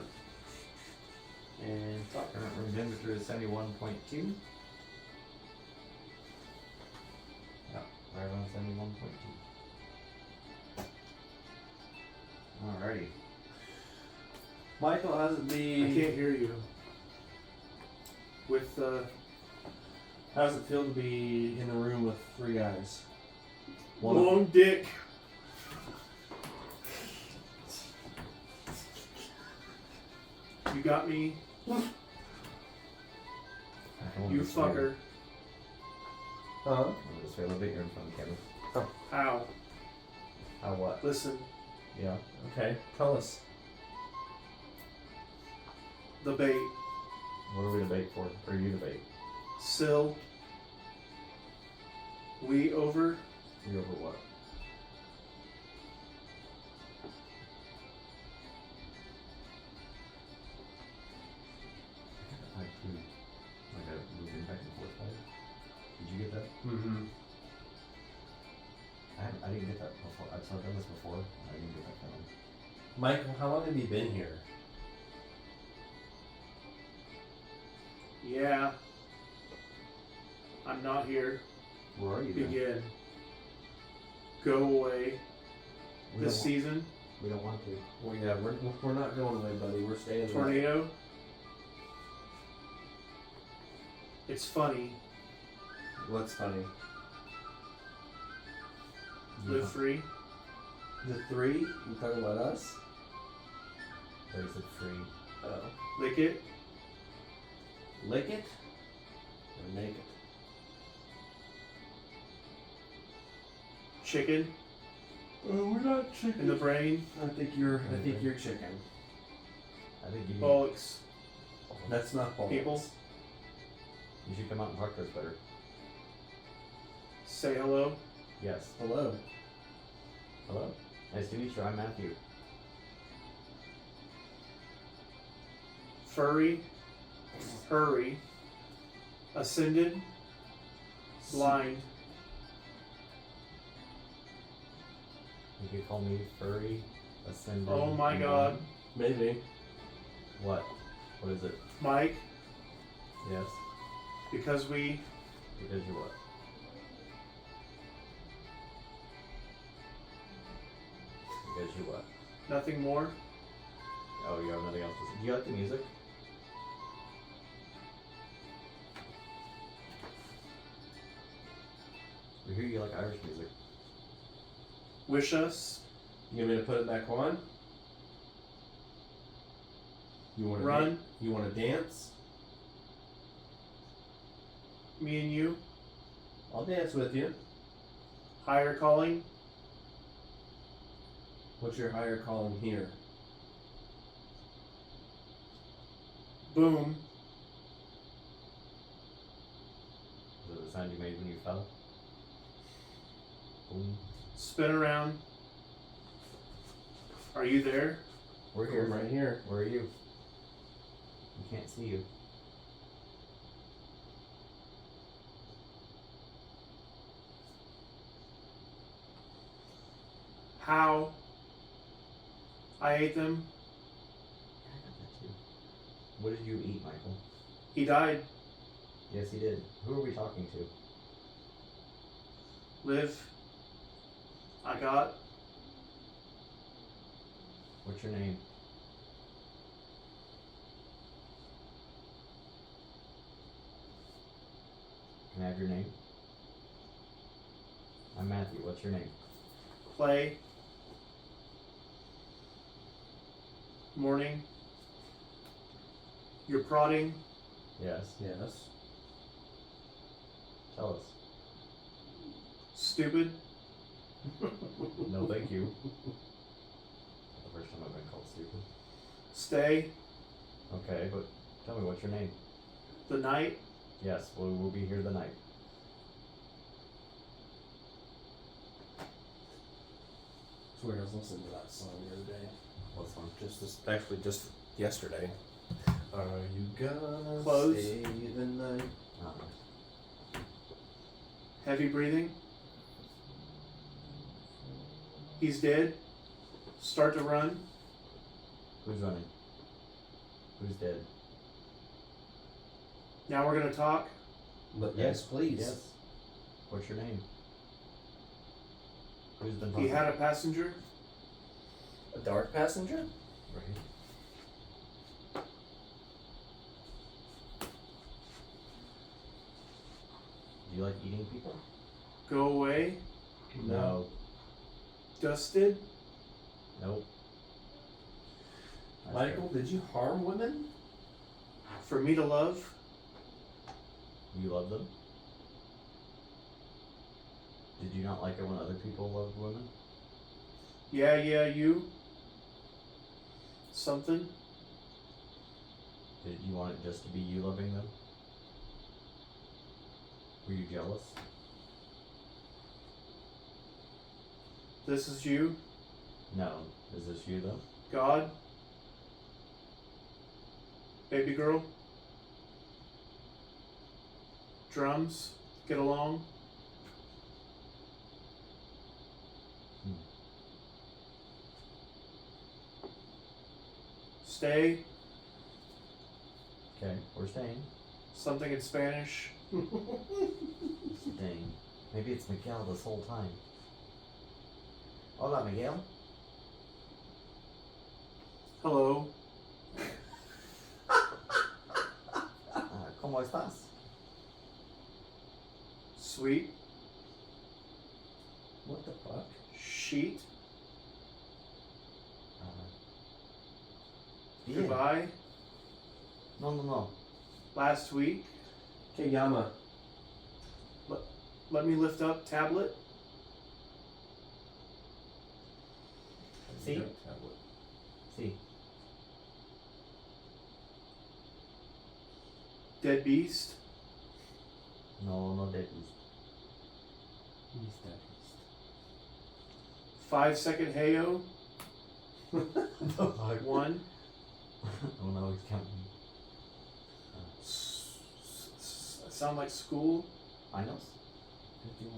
E: And talk.
A: Current room temperature is 71.2. Yeah, right around 71.2. Alrighty.
C: Michael, how's it
E: I
C: be?
E: can't hear you. With
C: How does it feel to be in a room with 3 guys?
E: long dick. You got me, you fucker.
C: Huh?
A: I'm just feeling a bit in front of the camera.
E: Ow.
A: How what?
E: Listen,
A: Yeah.
C: Okay, tell us.
E: the bait.
A: What are we debate for? Or you debate?
E: Sill. We over.
A: You over what? Like who? Like a moving back and forth play? Did you get that?
C: Mm-hmm.
A: I didn't get that before. I've done this before. I didn't get that feeling.
C: Michael, how long have you been here?
E: Yeah. I'm not here.
A: Where are you then?
E: Begin. Go away.
A: We
E: This
A: don't
E: season.
A: want, we don't want to.
C: Well, yeah, we're not going away, buddy. We're staying here.
E: Tornado. It's funny.
C: What's funny?
E: Live free.
C: The 3? You talking about us?
A: There's a free.
C: Oh.
E: Lick it.
C: Lick it? Or make it?
E: Chicken.
C: Oh, we're not chicken.
E: In the brain.
C: I think you're chicken.
A: I think you need.
E: Bollocks.
C: That's not balls.
E: People.
A: You should come out and talk to us better.
E: Say hello.
A: Yes.
C: Hello.
A: Hello. Nice to meet you. I'm Matthew.
E: Furry. Hurry. Ascended. Blind.
A: You could call me furry, ascended.
E: Oh my
A: and
E: god.
A: blind.
C: Maybe.
A: What? What is it?
E: Mike.
A: Yes.
E: Because we.
A: Because you what? Because you what?
E: Nothing more.
A: Oh, you have nothing else to say. Do you like the music? We hear you like Irish music.
E: Wish us.
C: You want me to put it back on? You want to
E: Run.
C: You want to dance?
E: Me and you.
C: I'll dance with you.
E: Higher calling.
C: What's your higher calling here?
E: Boom.
A: Was it the sound you made when you fell? Boom.
E: Spin around. Are you there?
A: We're here.
C: I'm right here.
A: Where are you? We can't see you.
E: How? I ate them.
A: What did you eat, Michael?
E: He died.
A: Yes, he did. Who are we talking to?
B: Liv. I got.
A: What's your name? Can I have your name? I'm Matthew. What's your name?
B: Clay. Morning. You're prodding.
A: Yes.
C: Yes.
A: Tell us.
B: Stupid.
A: No, thank you. The first time I've been called stupid.
B: Stay.
A: Okay, but tell me, what's your name?
B: The night.
A: Yes, we'll be here the night.
C: Swear I was listening to that song the other day.
A: What song?
C: Just yesterday. Are you gonna
B: Close.
C: stay the night?
B: Heavy breathing. He's dead. Start to run.
A: Who's running? Who's dead?
B: Now we're gonna talk.
C: But yes, please.
A: Yes. What's your name? Who's been
B: He
A: talking?
B: had a passenger.
C: A dark passenger?
A: Right. Do you like eating people?
B: Go away.
A: No.
B: Dusted.
A: Nope. That's
C: Michael, did you harm women?
B: For me to love.
A: fair. You love them? Did you not like it when other people loved women?
B: Yeah, you. Something.
A: Did you want it just to be you loving them? Were you jealous?
B: This is you.
A: No. Is this you though?
B: God. Baby girl. Drums. Get along. Stay.
A: Okay, we're staying.
B: Something in Spanish.
A: Staying. Maybe it's Miguel this whole time. Hola, Miguel.
B: Hello.
A: ¿Cómo estás?
B: Sweet.
C: What the fuck?
B: Sheet.
A: Bien.
B: Goodbye.
A: No.
B: Last week.
C: Okay, Yama.
B: Let me lift up tablet.
A: See?
C: Tablet.
A: See.
B: Dead beast.
A: No, dead.
C: He's dead.
B: 5 second heyo.
A: Fuck.
B: 1.
A: Oh no, he's counting.
B: Sound like school.
A: Años? 51.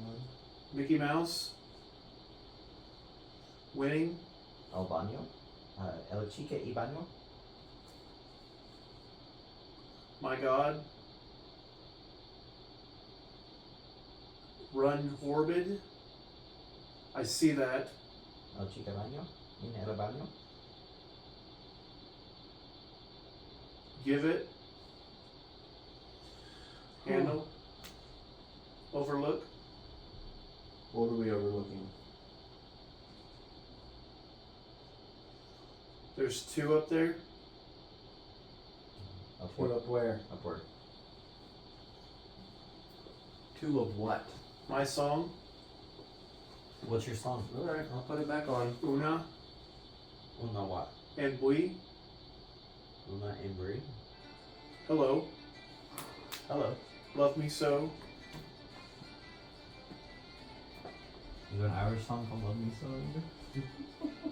B: Mickey Mouse. Winning.
A: El baño? El chica y baño?
B: My God. Run Orbid. I see that.
A: El chica baño? In el baño?
B: Give it. Handle. Overlook.
C: What are we overlooking?
B: There's 2 up there.
C: Put up where?
A: Upward.
C: 2 of what?
B: My song.
A: What's your song?
C: Alright, I'll put it back on.
B: Una
A: Una what?
B: and Bui.
A: Una and Brie?
B: Hello.
A: Hello.
B: Love me so.
A: Is there an Irish song called Love Me So either?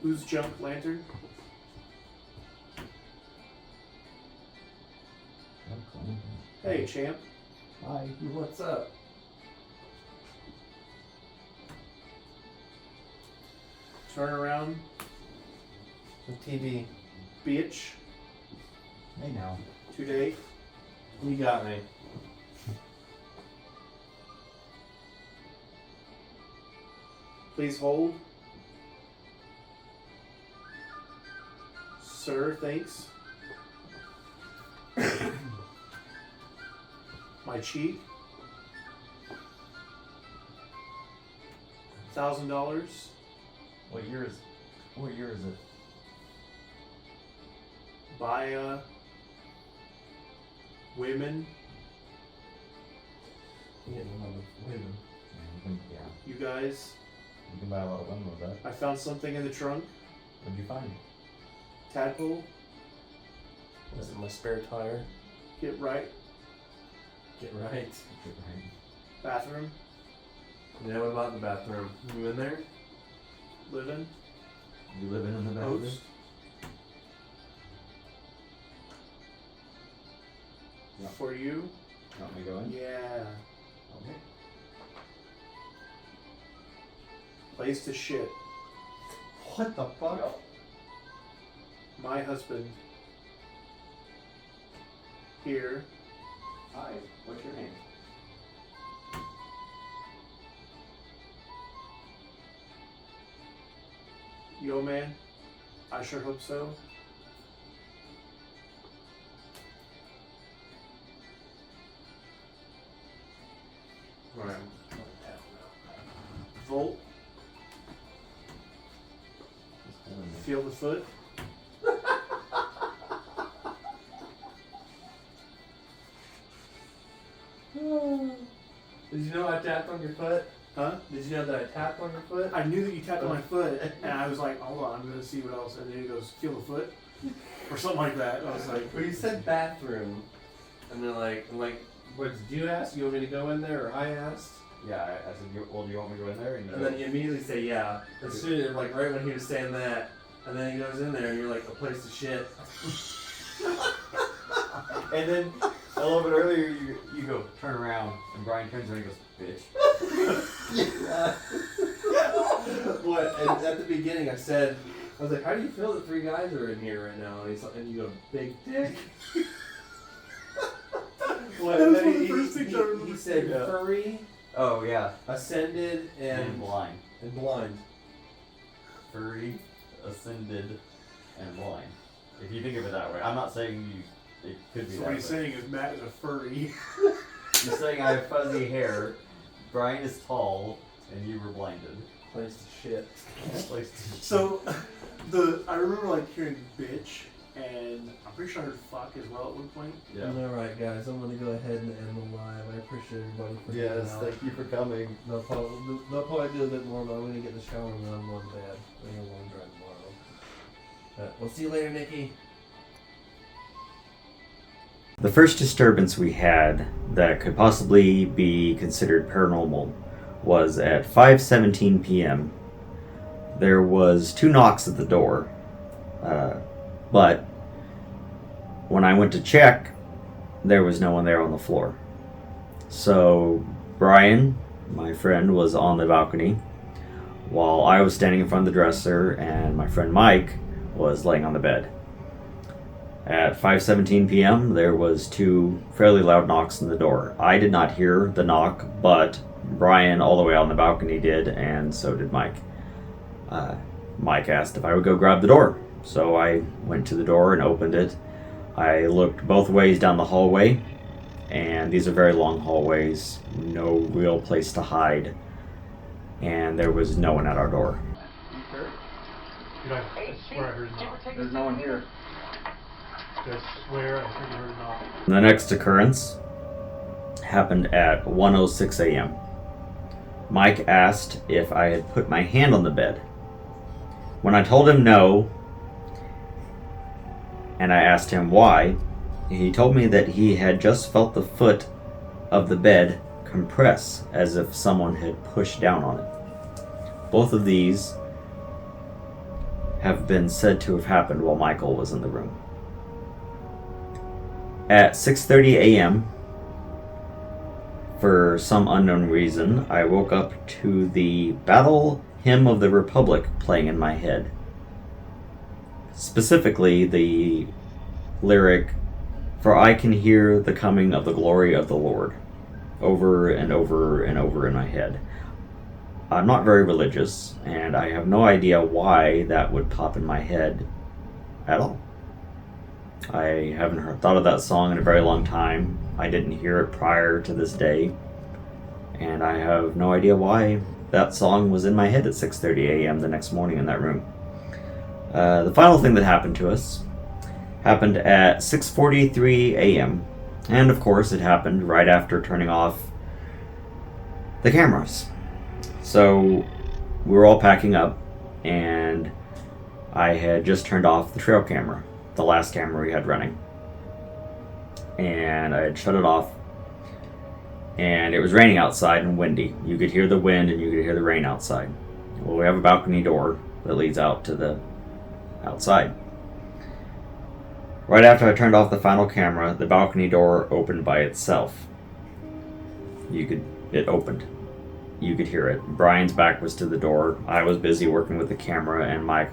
B: Who's Junk Lantern? Hey, champ.
C: Hi, what's up?
B: Turn around,
C: The TV.
B: bitch.
A: Hey now.
B: Today.
C: You got me.
B: Please hold. Sir, thanks. My cheek. $1,000.
A: What year is it?
B: Buy women.
C: Yeah, women.
A: Yeah,
B: You guys.
A: you can buy a lot of women with that.
B: I found something in the trunk.
A: What'd you find?
B: Tadpole.
C: Was it my spare tire?
B: Get right.
C: Get right.
B: Bathroom.
C: Yeah, what about the bathroom? You in there?
B: Living.
A: You living in the bathroom?
B: Host.
A: Yeah.
B: For you.
A: Want me to go in?
B: Yeah.
A: Okay.
B: Place to shit.
C: What the fuck?
B: My husband. Here.
A: Hi, what's your name?
B: Yo, man. I sure hope so.
C: Right.
B: Volt. Feel the foot.
C: Did you know I tapped on your foot?
B: Huh?
C: Did you know that I tapped on your foot?
B: I knew that you tapped on my foot, and I was like, hold on, I'm gonna see what else. And then he goes, feel the foot? Or something like that. I was like,
C: Well, you said bathroom, and then what did you ask? You want me to go in there, or I asked?
A: Yeah, I said, well, do you want me to go in there?
C: And then you immediately say yeah. As soon as, right when he was saying that, and then he goes in there, and you're like, a place to shit.
A: And then a little bit earlier, you go, turn around, and Brian turns around and goes, bitch.
C: What? And at the beginning, I was like, how do you feel that 3 guys are in here right now? And you go, big dick. What?
B: That was
C: And
B: one of
C: then
B: the first things I remember.
C: he said
B: Yeah.
C: furry,
A: Oh, yeah.
C: ascended,
A: And
C: and
A: blind.
C: blind.
A: Furry, ascended, and blind. If you think of it that way. I'm not saying it could be
B: so
A: that
B: what
A: way.
B: he's saying is Matt is a furry.
A: You're saying I have fuzzy hair, Brian is tall, and you were blinded.
C: Place to shit.
A: Like,
B: So, I remember like hearing bitch, and I'm pretty sure I heard fuck as well at one point.
A: yeah.
C: Alright guys, I'm gonna go ahead and end the live. I appreciate everybody for
A: Yes,
C: hanging out.
A: thank you for coming.
C: They'll probably do a bit more, but I'm gonna get in the shower and then I'm going to bed. I'm gonna long drive tomorrow. We'll see you later, Nikki.
A: The first disturbance we had that could possibly be considered paranormal was at 5:17 p.m. There was 2 knocks at the door, but when I went to check, there was no one there on the floor. So Brian, my friend, was on the balcony while I was standing in front of the dresser and my friend Mike was laying on the bed. At 5:17 p.m., there was 2 fairly loud knocks on the door. I did not hear the knock, but Brian, all the way out on the balcony, did, and so did Mike. Mike asked if I would go grab the door, so I went to the door and opened it. I looked both ways down the hallway, and these are very long hallways, no real place to hide, and there was no one at our door.
E: Dude, I swear I heard a knock.
A: There's no one here.
E: I swear I heard a knock.
A: The next occurrence happened at 1:06 a.m. Mike asked if I had put my hand on the bed. When I told him no, and I asked him why, he told me that he had just felt the foot of the bed compress as if someone had pushed down on it. Both of these have been said to have happened while Michael was in the room. At 6:30 a.m., for some unknown reason, I woke up to the Battle Hymn of the Republic playing in my head. Specifically, the lyric, "For I can hear the coming of the glory of the Lord," over and over and over in my head. I'm not very religious, and I have no idea why that would pop in my head at all. I haven't thought of that song in a very long time. I didn't hear it prior to this day, and I have no idea why that song was in my head at 6:30 a.m. the next morning in that room. The final thing that happened to us happened at 6:43 a.m., and of course it happened right after turning off the cameras. So we were all packing up, and I had just turned off the trail camera, the last camera we had running, and I had shut it off, and it was raining outside and windy. You could hear the wind and you could hear the rain outside. Well, we have a balcony door that leads out to the outside. Right after I turned off the final camera, the balcony door opened by itself. It opened. You could hear it. Brian's back was to the door. I was busy working with the camera, and my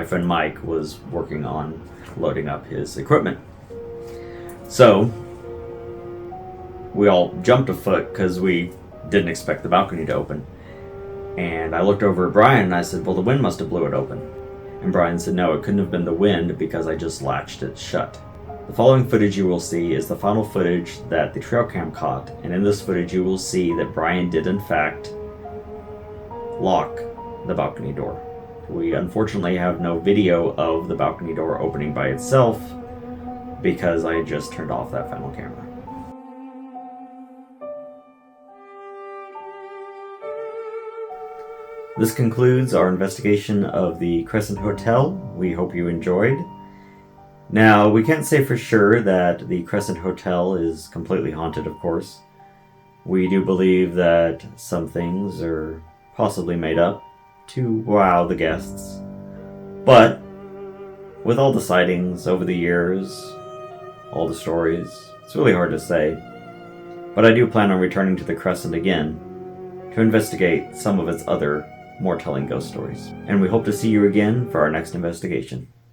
A: friend Mike, was working on loading up his equipment. So we all jumped a foot because we didn't expect the balcony to open. And I looked over at Brian and I said, well, the wind must have blew it open. And Brian said, no, it couldn't have been the wind because I just latched it shut. The following footage you will see is the final footage that the trail cam caught, and in this footage you will see that Brian did in fact lock the balcony door. We unfortunately have no video of the balcony door opening by itself because I just turned off that final camera. This concludes our investigation of the Crescent Hotel. We hope you enjoyed. Now, we can't say for sure that the Crescent Hotel is completely haunted, of course. We do believe that some things are possibly made up to wow the guests. But with all the sightings over the years, all the stories, it's really hard to say. But I do plan on returning to the Crescent again to investigate some of its other more telling ghost stories. And we hope to see you again for our next investigation.